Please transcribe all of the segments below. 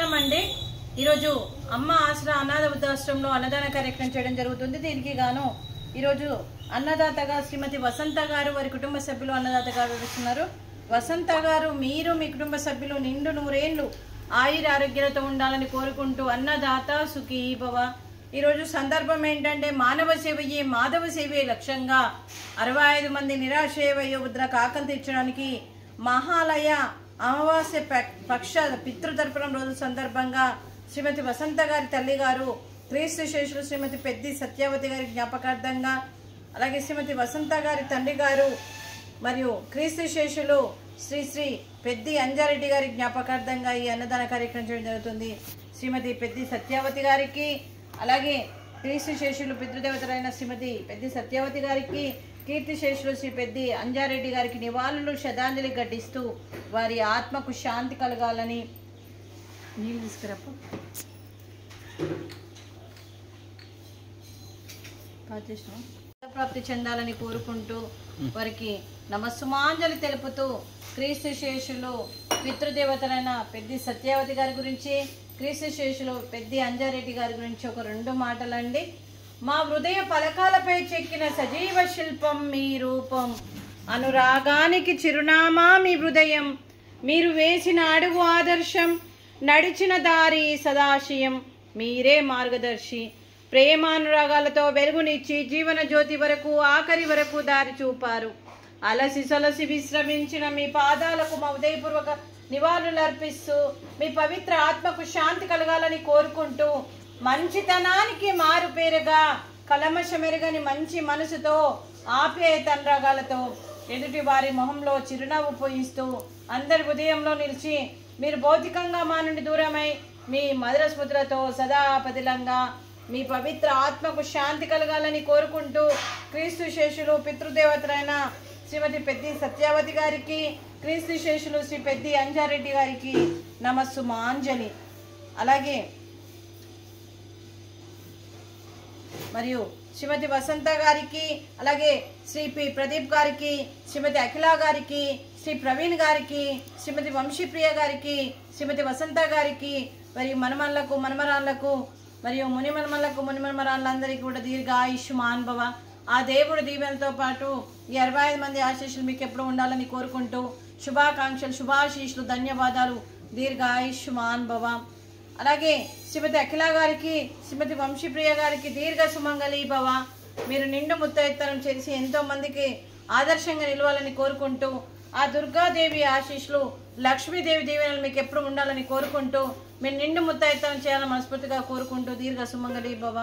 నమస్కారం అండి। ఈరోజు అమ్మ ఆసరా అనాథ వృద్ధాశ్రమంలో అన్నదాన కార్యక్రమం చేయడం జరుగుతుంది। దీనికి గాను ఈరోజు అన్నదాతగా శ్రీమతి వసంత గారు వారి కుటుంబ సభ్యులు అన్నదాతగా వివరిస్తున్నారు। వసంత గారు మీరు మీ కుటుంబ సభ్యులు నిండు నూరేళ్లు ఆయుర ఆరోగ్యాలతో ఉండాలని కోరుకుంటూ అన్నదాత సుఖీ భవ। ఈరోజు సందర్భం ఏంటంటే మానవ సేవయే మాధవ సేవే లక్ష్యంగా 65 మంది నిరాశ్రయ వయోవృద్ధులకు ఆకలి తీర్చడానికి మహాలయ అమావాస్య పక్ష పితృతర్పణం రోజు సందర్భంగా శ్రీమతి వసంత గారి తల్లి గారు క్రీస్తు శేషులు శ్రీమతి పెద్ది సత్యవతి గారి జ్ఞాపకార్థంగా, అలాగే శ్రీమతి వసంత గారి తండ్రి గారు మరియు క్రీస్తు శేషులు శ్రీ శ్రీ పెద్ది అంజారెడ్డి గారి జ్ఞాపకార్థంగా ఈ అన్నదాన కార్యక్రమం చేయడం జరుగుతుంది। శ్రీమతి పెద్ది సత్యవతి గారికి, అలాగే క్రీస్తు శేషులు పితృదేవతలైన శ్రీమతి పెద్ది సత్యవతి గారికి, కీర్తి శేషులు శ్రీ పెద్ది అంజారెడ్డి గారికి నివాళులు శ్రద్ధాంజలి ఘటిస్తూ వారి ఆత్మకు శాంతి కలగాలని నీళ్ళు తీసుకురాప ప్రాప్తి చెందాలని కోరుకుంటూ వారికి నమస్సుమాంజలి తెలుపుతూ క్రీస్తు శేషులు పితృదేవతలైన పెద్ది సత్యవతి గారి గురించి, క్రీస్తు శేషులు పెద్ది అంజారెడ్డి గారి గురించి ఒక 2 మాటలండి। మా హృదయ పలకాలపై చెక్కిన సజీవ శిల్పం మీ రూపం, అనురాగానికి చిరునామా మీ హృదయం, మీరు వేసిన అడుగు ఆదర్శం, నడిచిన దారి సదాశయం, మీరే మార్గదర్శి, ప్రేమానురాగాలతో వెలుగునిచ్చి జీవన జ్యోతి వరకు ఆఖరి వరకు దారి చూపారు। అలసి సొలసి విశ్రమించిన మీ పాదాలకు మా ఉదయపూర్వక నివాళులు అర్పిస్తూ మీ పవిత్ర ఆత్మకు శాంతి కలగాలని కోరుకుంటూ మంచితనానికి మారు పేరుగా కలమషమెరుగని మంచి మనసుతో ఆప్యాయత అనురాగాలతో ఎదుటి వారి మొహంలో చిరునవ్వు పోయిస్తూ అందరి ఉదయంలో నిలిచి మీరు భౌతికంగా మా నుండి దూరమై మీ మధుర స్మృతులతో సదా పదిలంగా మీ పవిత్ర ఆత్మకు శాంతి కలగాలని కోరుకుంటూ క్రీస్తు శేషులు పితృదేవతలైన శ్రీమతి పెద్ది సత్యవతి గారికి, క్రీస్తు శేషులు శ్రీ పెద్ది అంజారెడ్డి గారికి నమస్సుమాంజలి, అలాగే మరియు శ్రీమతి వసంత గారికి, అలాగే శ్రీ పి ప్రదీప్ గారికి, శ్రీమతి అఖిల గారికి, శ్రీ ప్రవీణ్ గారికి, శ్రీమతి వంశీప్రియ గారికి, శ్రీమతి వసంత గారికి, మరియు మనమల్లకు మనమరాళ్లకు మరియు మునిమనమల్లకు మునిమనమరాళ్ళందరికీ కూడా దీర్ఘాయుష్మాన్ భవ। ఆ దేవుడు దీవెనలతో పాటు ఈ 65 మంది ఆశీస్సులు మీకు ఎప్పుడు ఉండాలని కోరుకుంటూ శుభాకాంక్షలు, శుభాశీస్సులు, ధన్యవాదాలు, దీర్ఘాయుష్మాన్ భవ। అలాగే శ్రీమతి అఖిల గారికి, శ్రీమతి వంశీప్రియ గారికి దీర్ఘ సుమంగళి భవ। మీరు నిండు ముత్తైత్తనం చేసి ఎంతో మందికి ఆదర్శంగా నిలవాలని కోరుకుంటూ ఆ దుర్గాదేవి ఆశీస్సులు, లక్ష్మీదేవి దీవెనలు మీకు ఎప్పుడు ఉండాలని కోరుకుంటూ మీరు నిండు ముత్తైత్తనం చేయాలని మనస్ఫూర్తిగా కోరుకుంటూ దీర్ఘ సుమంగళి భవ।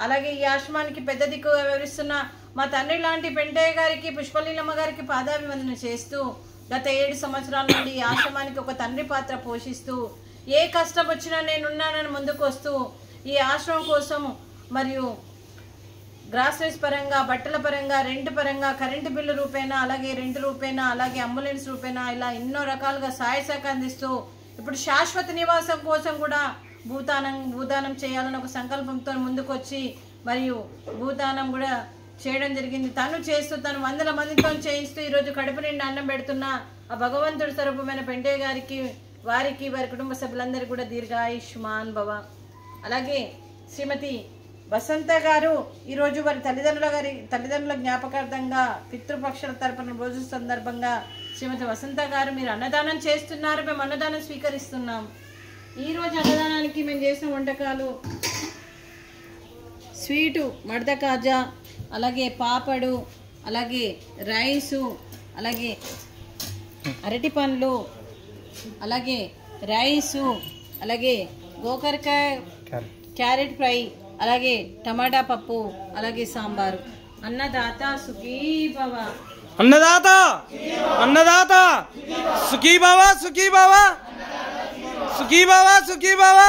అలాగే ఈ ఆశ్రమానికి పెద్ద దిక్కుగా వివరిస్తున్న మా తండ్రి లాంటి పెంటయ్య గారికి, పుష్పలీలమ్మ గారికి పాదాభివందన చేస్తూ గత 7 సంవత్సరాల నుండి ఈ ఆశ్రమానికి ఒక తండ్రి పాత్ర పోషిస్తూ ఏ కష్టం వచ్చినా నేనున్నానని ముందుకు వస్తూ ఈ ఆశ్రమం కోసం మరియు గ్రాసరీస్ పరంగా, బట్టల పరంగా, రెంట్ పరంగా, కరెంటు బిల్లు రూపేనా, అలాగే రెంట్ రూపేనా, అలాగే అంబులెన్స్ రూపేనా, ఇలా ఎన్నో రకాలుగా సహాయ సహకారం అందిస్తూ ఇప్పుడు శాశ్వత నివాసం కోసం కూడా భూదానం చేయాలని ఒక సంకల్పంతో ముందుకొచ్చి మరియు భూదానం కూడా చేయడం జరిగింది। తను చేస్తూ తను 100 మందితో చేయిస్తూ ఈరోజు కడుపు నిండా అన్నం పెడుతున్న ఆ భగవంతుడి స్వరూపమైన పెంటయ్య గారికి, వారికి, వారి కుటుంబ సభ్యులందరికీ కూడా దీర్ఘాయుష్మాన్ భవ। అలాగే శ్రీమతి వసంత గారు ఈరోజు వారి తల్లిదండ్రుల జ్ఞాపకార్థంగా పితృపక్షాల తరపున రోజు సందర్భంగా శ్రీమతి వసంత గారు మీరు అన్నదానం చేస్తున్నారు, మేము అన్నదానం స్వీకరిస్తున్నాం। ఈరోజు అన్నదానానికి మేము చేసిన వంటకాలు స్వీటు మడత కాజా, అలాగే పాపడు, అలాగే రైసు, అలాగే అరటి పండ్లు, అలాగే రైసు, అలాగే గోకరకాయ క్యారెట్ ఫ్రై, అలాగే టమాటా పప్పు, అలాగే సాంబారు। అన్నదాత సుఖీ భవ, అన్నదాత అన్నదాత సుఖీ భవ, సుఖీ భవ, సుఖీ భవ, సుఖీ భవ।